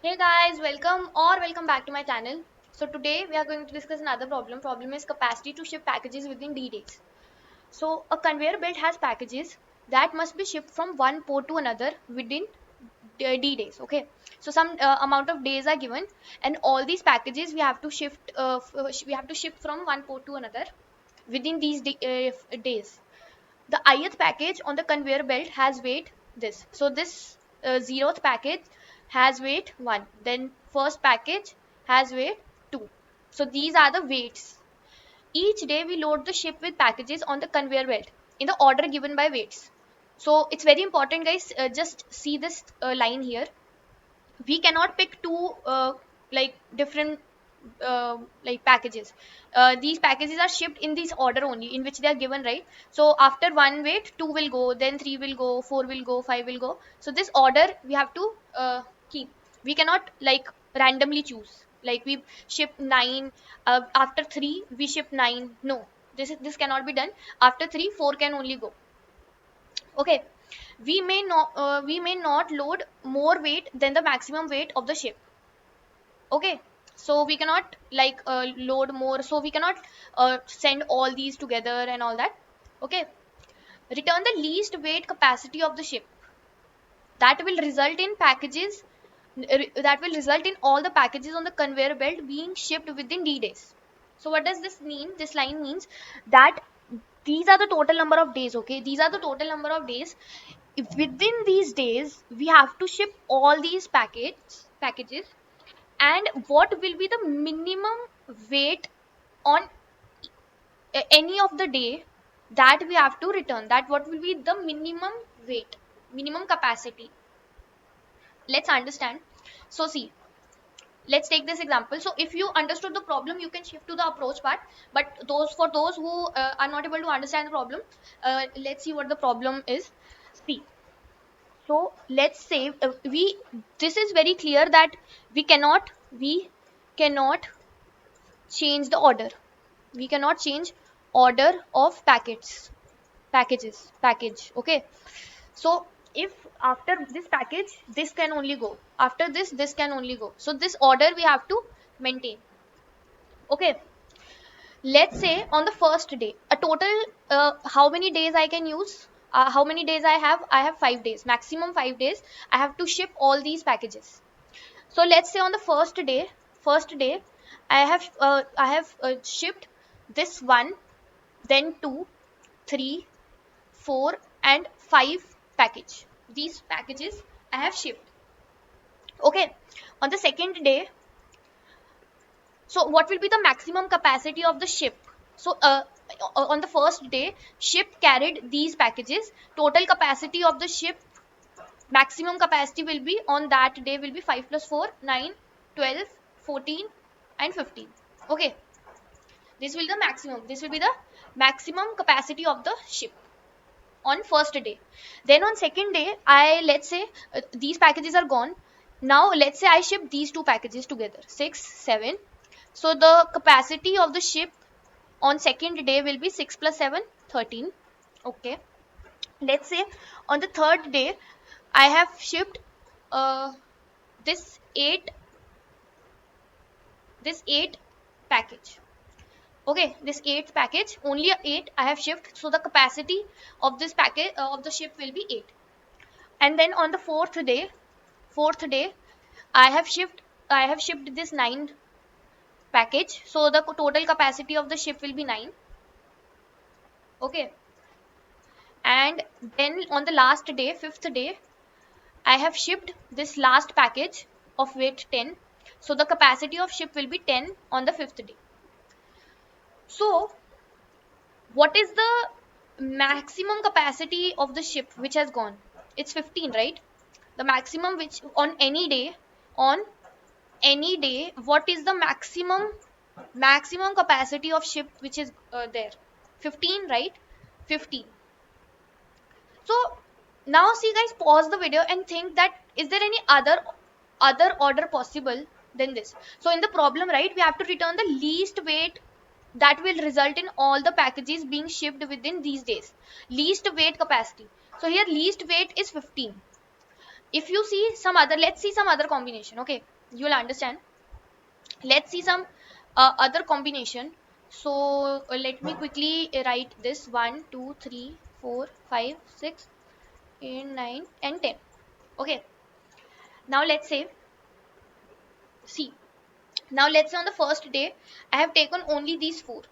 Hey guys, welcome back to my channel. So today we are going to discuss another problem. Problem is capacity to ship packages within D days. So a conveyor belt has packages that must be shipped from one port to another within D days. Okay. So some amount of days are given, and all these packages we have to shift. We have to ship from one port to another within these days. The ith package on the conveyor belt has weight this. So this zeroth package has weight 1. Then first package has weight 2. So these are the weights. Each day we load the ship with packages on the conveyor belt in the order given by weights. So it's very important, guys. Just see this line here. We cannot pick two different like packages. These packages are shipped in this order only in which they are given, right? So after one weight, two will go, then three will go, four will go, five will go. So this order we have to keep. We cannot like randomly choose. Like we ship nine, after three we ship nine. No, this cannot be done. After three, four can only go. Okay, we may not load more weight than the maximum weight of the ship. Okay, so we cannot like load more, so we cannot send all these together and all that. Okay, return the least weight capacity of the ship. That will result in packages, that will result in all the packages on the conveyor belt being shipped within D days. So what does this mean? This line means that these are the total number of days. Okay, these are the total number of days. If within these days we have to ship all these packages, and what will be the minimum weight on any of the day that we have to return, that what will be the minimum weight, minimum capacity. Let's understand. So see, let's take this example. So if you understood the problem, you can shift to the approach part, but those who are not able to understand the problem, let's see what the problem is. See, so let's say we this is very clear that we cannot change the order. We cannot change order of package. Okay, so if after this package this can only go, after this can only go, so this order we have to maintain. Okay, let's say on the first day a total, how many days I can use, how many days I have 5 days, maximum 5 days I have to ship all these packages. So let's say on the first day I have shipped this one, then 2, 3, 4 and 5 package. These packages I have shipped. Okay, on the second day, so what will be the maximum capacity of the ship? So on the first day ship carried these packages. Total capacity of the ship, maximum capacity will be on that day will be 5 plus 4, 9, 12, 14 and 15. Okay, this will be the maximum capacity of the ship on first day. Then on second day, I let's say these packages are gone. Now let's say I ship these two packages together, 6, 7. So the capacity of the ship on second day will be 6 plus 7, 13. Okay, let's say on the third day I have shipped uh, this 8, this 8 package. Okay, this 8th package, only 8 I have shipped, so the capacity of this package of the ship will be 8. And then on the fourth day I have shipped this 9 package, so the total capacity of the ship will be 9. Okay, and then on the last day, fifth day, I have shipped this last package of weight 10, so the capacity of ship will be 10 on the fifth day. So what is the maximum capacity of the ship which has gone? It's 15, right? The maximum which on any day, what is the maximum capacity of ship which is there? 15, right? 15. So now see guys, pause the video and think that is there any other order possible than this. So in the problem, right, we have to return the least weight that will result in all the packages being shipped within these days. Least weight capacity. So here least weight is 15. If you see some other, let's see some other combination. Okay, you'll understand. Let's see some other combination. So let me quickly write this: 1 2 3 4 5 6 8 9 and 10. Okay, now let's say, see, now let's say on the first day I have taken only these four: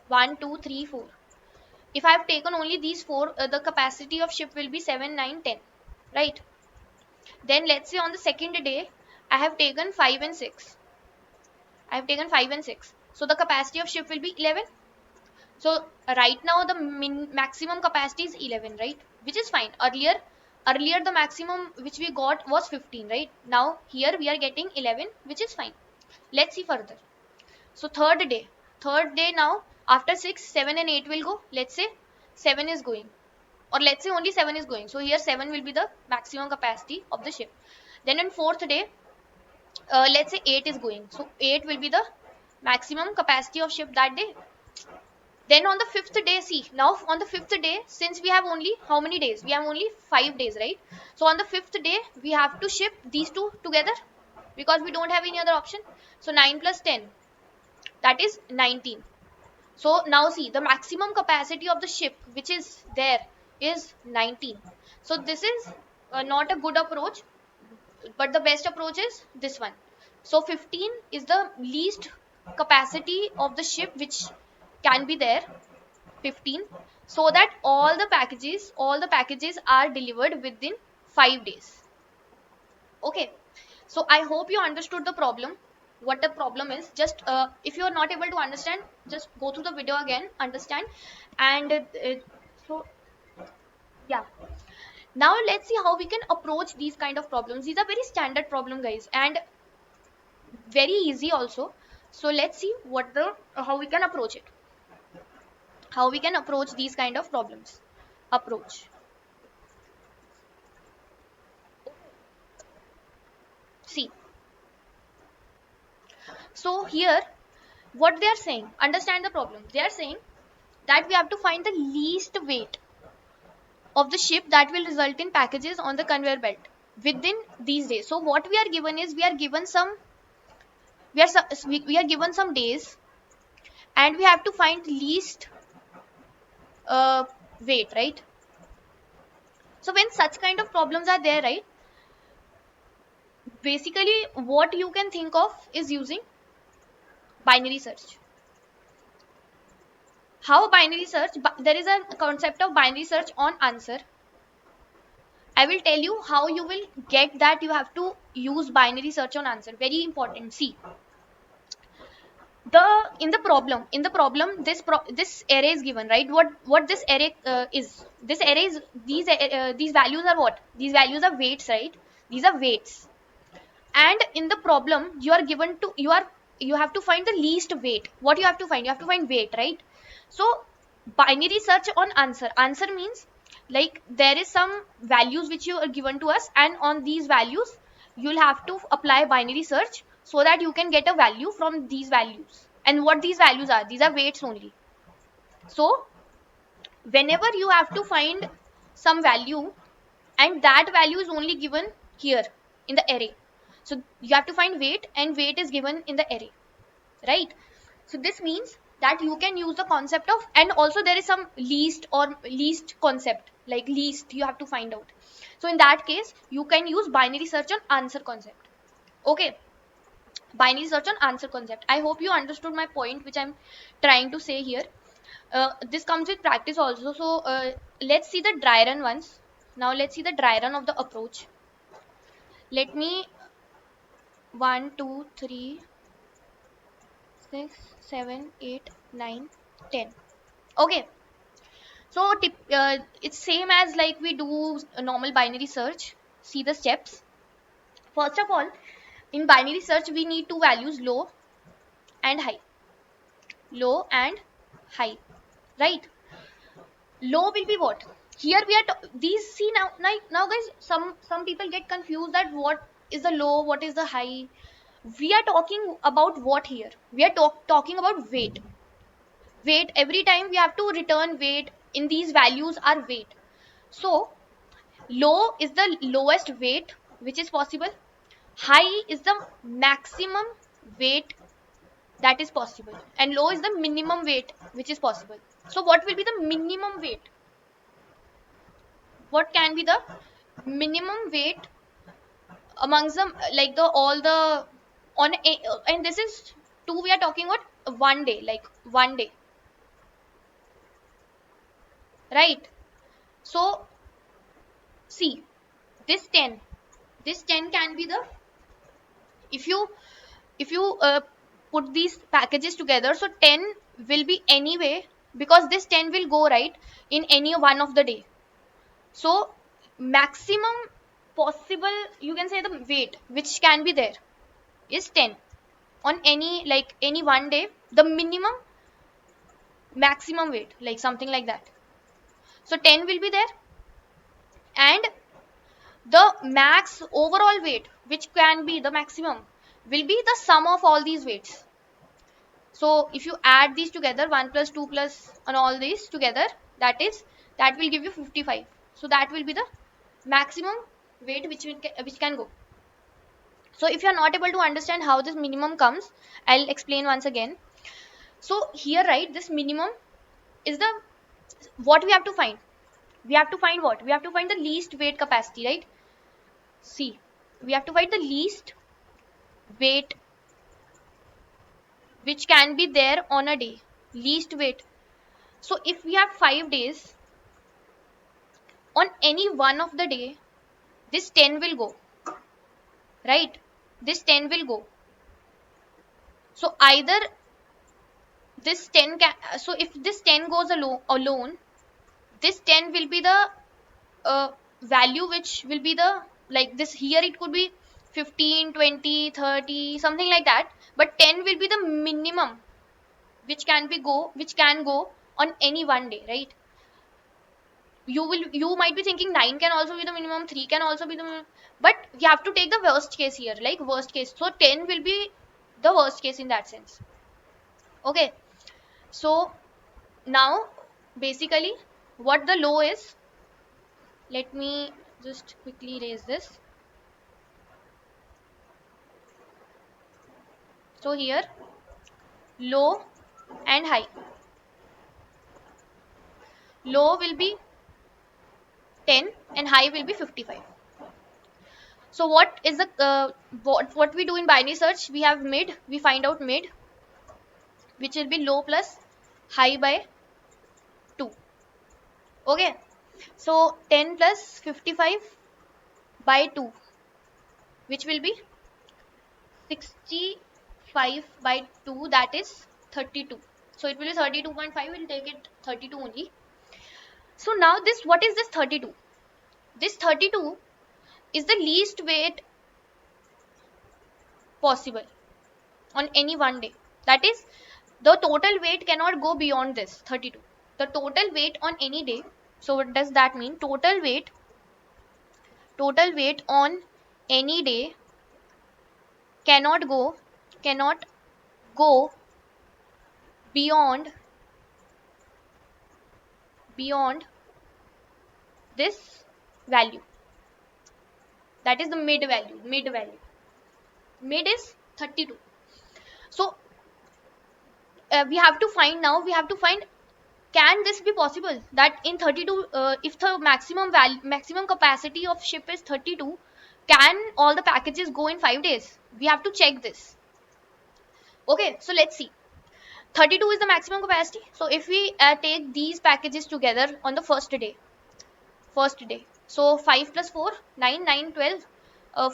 1 2 3 4. If I have taken only these four, the capacity of ship will be 7 9 10, right? Then let's say on the second day I have taken 5 and 6. I have taken 5 and 6, so the capacity of ship will be 11. So right now the maximum capacity is 11, right? Which is fine. Earlier the maximum which we got was 15, right? Now here we are getting 11, which is fine. Let's see further. So third day now, after 6, 7 and 8 will go. Let's say 7 is going, or let's say only 7 is going. So here 7 will be the maximum capacity of the ship. Then in fourth day, let's say 8 is going. So 8 will be the maximum capacity of ship that day. Then on the fifth day, see, now on the fifth day, since we have only how many days? We have only 5 days, right? So on the fifth day, we have to ship these two together because we don't have any other option. So 9 plus 10, that is 19. So now see, the maximum capacity of the ship which is there is 19. So this is not a good approach, but the best approach is this one. So 15 is the least capacity of the ship which can be there, 15, so that all the packages are delivered within 5 days. Okay, so I hope you understood the problem, what the problem is. Just if you are not able to understand, just go through the video again, understand. And so yeah, now let's see how we can approach these kind of problems. These are very standard problem, guys, and very easy also. So let's see what the how we can approach it, how we can approach these kind of problems. Approach. See, so here what they are saying, understand the problem. They are saying that we have to find the least weight of the ship that will result in packages on the conveyor belt within these days. So what we are given is, we are given some, we are given some days, and we have to find least uh, weight, right? So when such kind of problems are there, right, basically what you can think of is using binary search. How binary search? There is a concept of binary search on answer. I will tell you how you will get that. You have to use binary search on answer. Very important. See, in the problem, this array is given, right? What this array is? This array is, these values are what? These values are weights, right? These are weights. And in the problem, you have to find the least weight. What you have to find? You have to find weight, right? So binary search on answer. Answer means, like, there is some values which you are given to us, and on these values you'll have to apply binary search so that you can get a value from these values. And what these values are? These are weights only. So whenever you have to find some value, and that value is only given here in the array, so you have to find weight, and weight is given in the array, right? So this means that you can use the concept of, and also there is some least or least concept, like least you have to find out. So in that case you can use binary search on answer concept. Okay, binary search on answer concept. I hope you understood my point which I'm trying to say here. This comes with practice also. So let's see the dry run once. Now let's see the dry run of the approach. Let me 1 2 3 6 7 8 9 10. Okay, so it's same as like we do a normal binary search. See the steps. First of all, in binary search we need two values, low and high. Low and high, right? Low will be what? Here we are these, see, now guys, some people get confused that what is the low, what is the high. We are talking about what here? We are talking about weight. Weight, every time we have to return weight. In these values are weight. So Low is the lowest weight which is possible. High is the maximum weight that is possible. And low is the minimum weight which is possible. So what will be the minimum weight? What can be the minimum weight amongst them, like the all the on a, and this is two, we are talking about one day, like one day, right? So see, this 10, this 10 can be the, if you if you put these packages together, so 10 will be anyway, because this 10 will go right in any one of the day. So maximum possible, you can say, the weight which can be there is 10 on any, like any one day, the minimum maximum weight, like something like that. So 10 will be there, and the max overall weight which can be the maximum will be the sum of all these weights. So if you add these together, 1 plus 2 plus and all these together, that will give you 55. So that will be the maximum weight which can go. So if you are not able to understand how this minimum comes, I'll explain once again. So here, right, this minimum is the, what we have to find. We have to find what? We have to find the least weight capacity, right? See, we have to find the least weight which can be there on a day. Least weight. So if we have 5 days, on any one of the day, this 10 will go, right? This 10 will go. So either this 10 can, so if this 10 goes alone, this 10 will be the value which will be the, like this here it could be 15, 20, 30, something like that, but 10 will be the minimum which can go on any one day, right? You might be thinking 9 can also be the minimum, 3 can also be the minimum, but we have to take the worst case here, like worst case. So 10 will be the worst case in that sense. Okay, so now basically what the low is, let me just quickly raise this. So here, low and high. Low will be 10 and high will be 55. So what is the what we do in binary search? We have mid, we find out mid, which will be low plus high by 2. Okay, so 10 plus 55 by 2, which will be 65 by 2, that is 32. So it will be 32.5, we'll take it 32 only. So now this, what is this 32? This 32 is the least weight possible on any one day. That is, the total weight cannot go beyond this 32. The total weight on any day. So what does that mean? Total weight on any day cannot go beyond this value. That is the mid value. Mid is 32. So we have to find can this be possible that in 32, if the maximum capacity of ship is 32, can all the packages go in 5 days? We have to check this. Okay, so let's see. 32 is the maximum capacity. So if we take these packages together on the first day, so 5 plus 4, 9, 9, 12,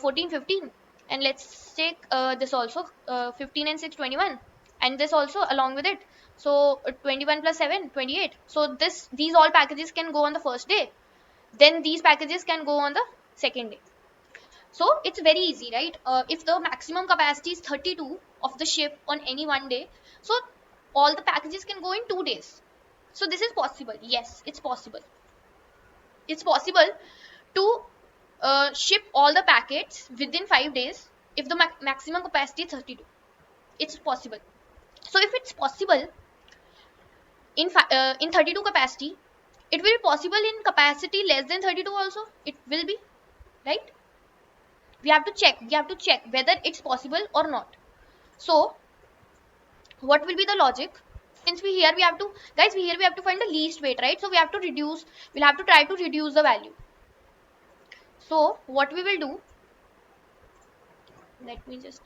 14, 15, and let's take this also, 15 and 6, 21, and this also along with it. So 21 plus 7, 28. So these all packages can go on the first day, then these packages can go on the second day. So it's very easy, right? If the maximum capacity is 32 of the ship on any one day, so all the packages can go in 2 days. So this is possible. Yes, it's possible. It's possible to ship all the packets within 5 days if the maximum capacity is 32. It's possible. So if it's possible in 32 capacity, It will be possible in capacity less than 32 also. It will be, right? We have to check whether it's possible or not. So what will be the logic? Since we here we have to, guys, we here we have to find the least weight, right? So we have to reduce, we'll have to try to reduce the value. So what we will do, let me just,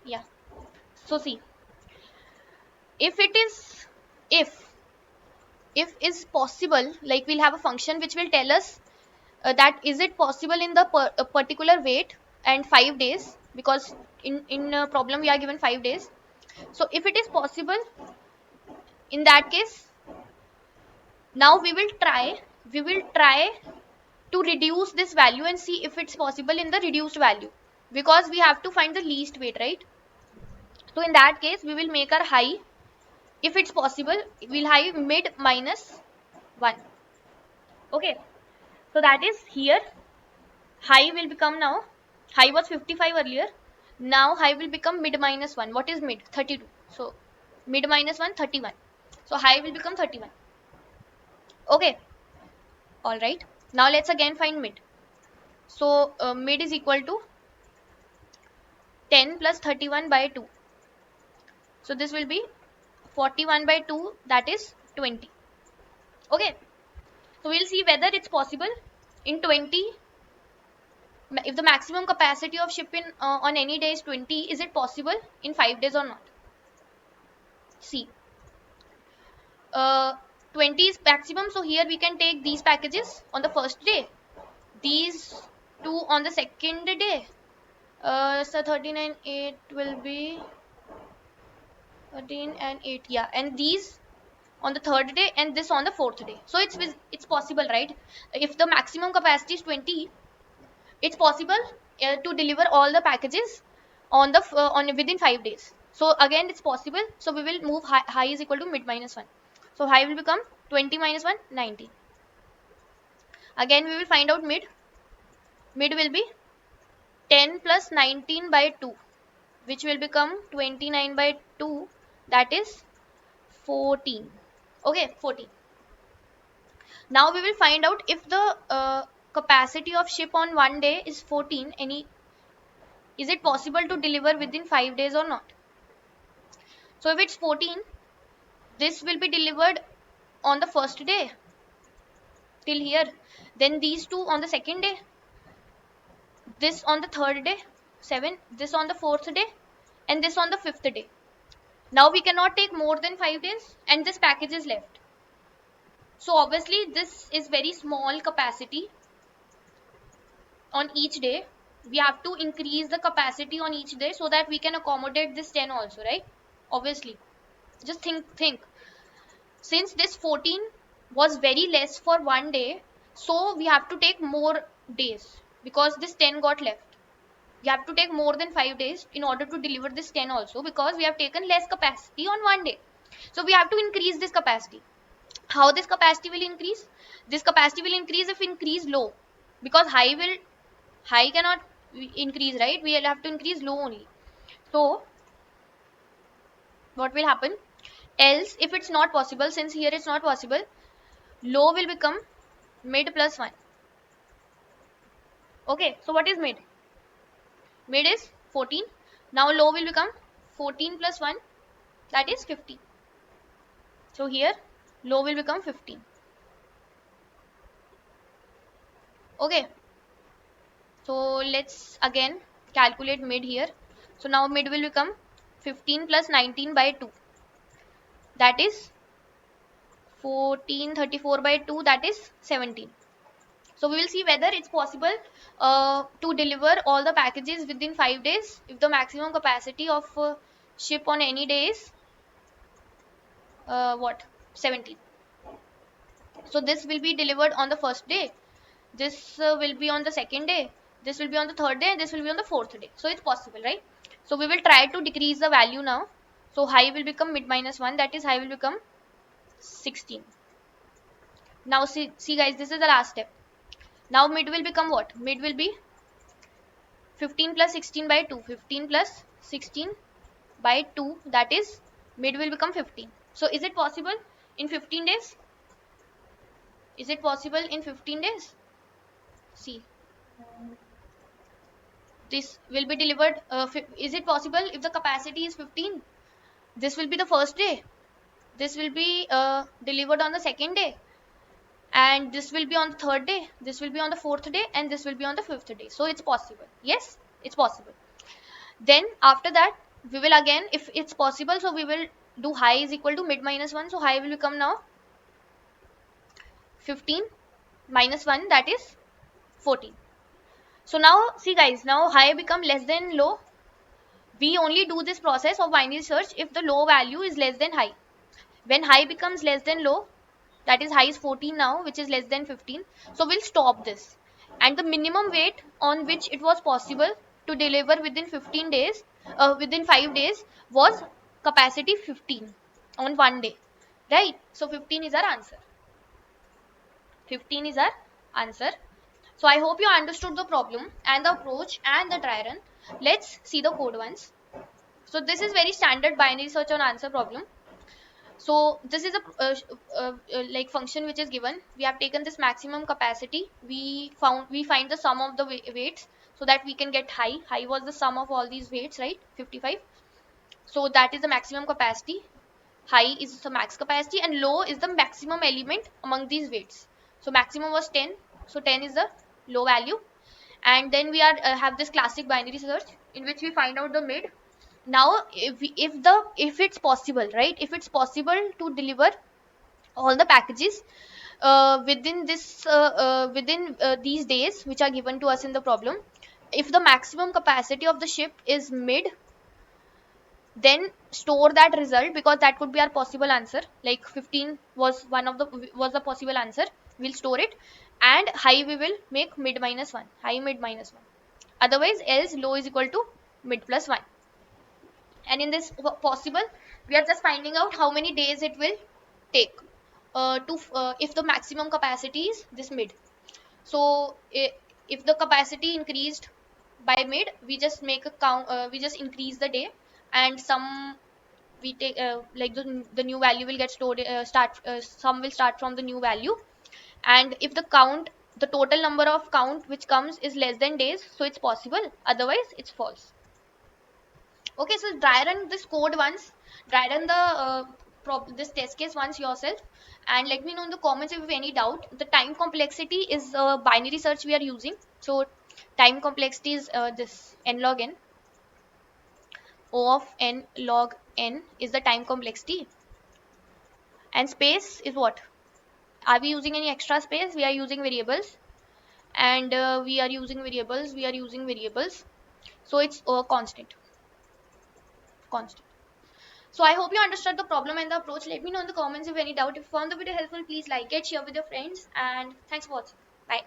yeah. So see, if it is, if if is possible, like we'll have a function which will tell us that is it possible in the particular weight and 5 days, because in problem we are given 5 days. So if it is possible, in that case, now we will try to reduce this value and see if it's possible in the reduced value, because we have to find the least weight, right? So in that case we will make our high, if it's possible we'll high mid minus 1. Okay, so that is here high will become, now high was 55 earlier, now high will become mid minus 1. What is mid? 32. So mid minus 1, 31. So high will become 31. Okay, all right. Now let's again find mid. So mid is equal to 10 plus 31 by 2. So this will be 41 by 2, that is 20. Okay, so we'll see whether it's possible in 20. If the maximum capacity of ship in on any day is 20, is it possible in 5 days or not? See, uh, 20 is maximum, so here we can take these packages on the first day, these two on the second day. So 13 and 8 will be 13 and 8, yeah, and these on the third day and this on the fourth day. So it's possible, right? If the maximum capacity is 20, it's possible to deliver all the packages on the on within 5 days. So again it's possible, so we will move high is equal to mid minus 1. So high will become 20 minus 1, 19. Again we will find out mid will be 10 plus 19 by 2, which will become 29 by 2, that is 14. Okay, 14. Now we will find out if the capacity of ship on one day is 14, is it possible to deliver within 5 days or not? So if it's 14, this will be delivered on the first day till here, then these two on the second day, this on the third day, 7, this on the fourth day, and this on the fifth day. Now we cannot take more than 5 days and this package is left. So obviously this is very small capacity on each day. We have to increase the capacity on each day so that we can accommodate this 10 also, right? Obviously, just think since this 14 was very less for one day, so we have to take more days because this 10 got left. We have to take more than 5 days in order to deliver this 10 also, because we have taken less capacity on one day. So we have to increase this capacity. How this capacity will increase? This capacity will increase if increase low, because high cannot increase, right? We will have to increase low only. So what will happen? Else if it's not possible, since here it's not possible, low will become mid plus 1. Okay, so what is mid? Mid is 14. Now low will become 14 plus 1, that is 15. So here low will become 15. Okay, so let's again calculate mid here. So now mid will become 15 plus 19 by 2, that is 1434 by 2, that is 17. So we will see whether it's possible to deliver all the packages within 5 days if the maximum capacity of ship on any day is 17. So this will be delivered on the first day, this will be on the second day, this will be on the third day, and this will be on the fourth day. So it's possible, right? So we will try to decrease the value now. So high will become mid minus 1, that is high will become 16. Now see guys, this is the last step. Now mid will become what? Mid will be 15 plus 16 by 2. 15 plus 16 by 2, that is mid will become 15. So is it possible in 15 days? Is it possible in 15 days? See, this will be delivered. Is it possible if the capacity is 15? This will be the first day. This will be delivered on the second day, and this will be on the third day, this will be on the fourth day, and this will be on the fifth day. So it's possible. Yes, it's possible. Then after that, we will again, if it's possible, so we will do high is equal to mid minus 1. So high will become now 15 minus 1, that is 14. So now see guys, now high become less than low. We only do this process of binary search if the low value is less than high. When high becomes less than low, that is high is 14 now, which is less than 15, so we'll stop this. And the minimum weight on which it was possible to deliver within 15 days, within 5 days, was capacity 15 on one day, right? So 15 is our answer. 15 is our answer. So I hope you understood the problem and the approach and the dry run. Let's see the code once. So this is very standard binary search on answer problem. So this is a like function which is given. We have taken this maximum capacity. We find the sum of the weights so that we can get high. High was the sum of all these weights, right? 55. So that is the maximum capacity. High is the max capacity, and low is the maximum element among these weights. So maximum was 10. So 10 is the low value. And then we are have this classic binary search in which we find out the mid. Now if it's possible, right, if it's possible to deliver all the packages within these days which are given to us in the problem, if the maximum capacity of the ship is mid, then store that result, because that could be our possible answer. Like 15 was the possible answer. We'll store it, and high we will make mid minus 1, high mid minus 1. Otherwise else low is equal to mid plus 1. And in this possible, we are just finding out how many days it will take to if the maximum capacity is this mid. So if the capacity increased by mid, we just make a count, we just increase the day, and some we take like the new value will get stored, some will start from the new value. And if the count, the total number of count which comes is less than days, so it's possible, otherwise it's false. Okay, so dry run this code once, dry run the this test case once yourself, and let me know in the comments if you have any doubt. The time complexity is binary search we are using. So time complexity is this n log n. O of n log n is the time complexity. And space is what? Are we using any extra space? We are using variables. And we are using variables. So it's constant. So I hope you understood the problem and the approach. Let me know in the comments if any doubt. If you found the video helpful, please like it, share with your friends, and thanks for watching. Bye.